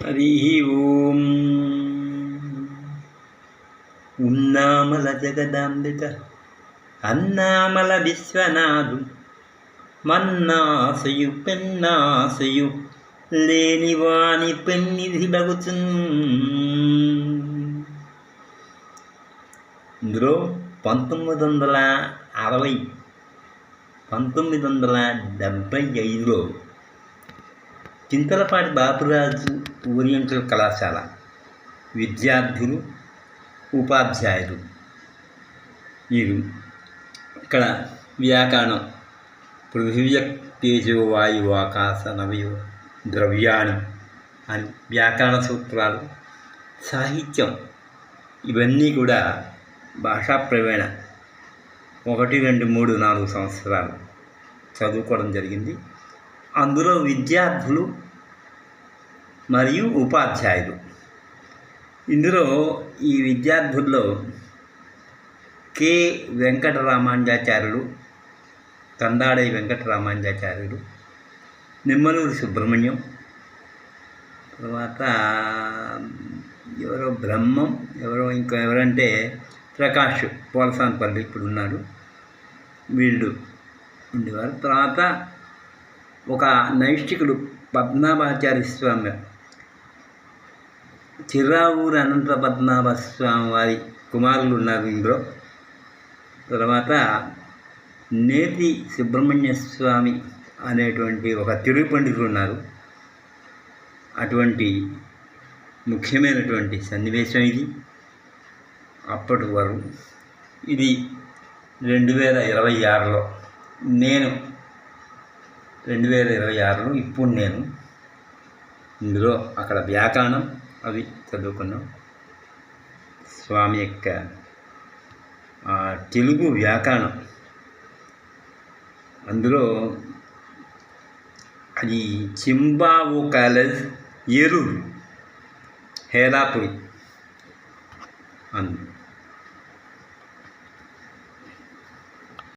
హరి ఓం. ఉన్నామల జగదాంబిక అన్నామల విశ్వనాథు మన్నాసయు పెన్నాసయు లేనివాని పెన్నిధి బగుచున్. ఇందులో 1975లో చింతలపాటి బాపురాజు ఓరియంటల్ కళాశాల విద్యార్థులు ఉపాధ్యాయులు వీరు ఇక్కడ వ్యాకరణం పృథివ్య తేజో వాయు ఆకాశ నవయో ద్రవ్యాణి అని వ్యాకరణ సూత్రాలు, సాహిత్యం ఇవన్నీ కూడా భాషా ప్రవీణ 1, 2, 3, 4 సంవత్సరాలు చదువుకోవడం జరిగింది. అందులో విద్యార్థులు మరియు ఉపాధ్యాయులు. ఇందులో ఈ విద్యార్థుల్లో కె వెంకటరామానుజాచార్యులు, కందాడై వెంకటరామానుజాచార్యులు, నిమ్మలూరి సుబ్రహ్మణ్యం, తర్వాత ఎవరో బ్రహ్మం, ఎవరంటే ప్రకాష్ పోలసానపల్లి ఇప్పుడు ఉన్నాడు, వీళ్ళు ఉండేవారు. తర్వాత ఒక నైష్టికుడు పద్మనాభాచార్య స్వామి, చిర్రావూరు అనంత పద్మనాభ స్వామి వారి కుమారులు ఉన్నారు ఇందులో. తర్వాత నేతి సుబ్రహ్మణ్య స్వామి అనేటువంటి ఒక తెలుగు పండితులు ఉన్నారు. అటువంటి ముఖ్యమైనటువంటి సన్నివేశం ఇది. అప్పటి వరకు ఇది 2026లో ఇప్పుడు నేను ఇందులో అక్కడ వ్యాకరణం అవి చదువుకున్నాం. స్వామి యొక్క తెలుగు వ్యాకరణం అందులో అది చింబావు కాలేజ్ ఏలూరు హేలాపురి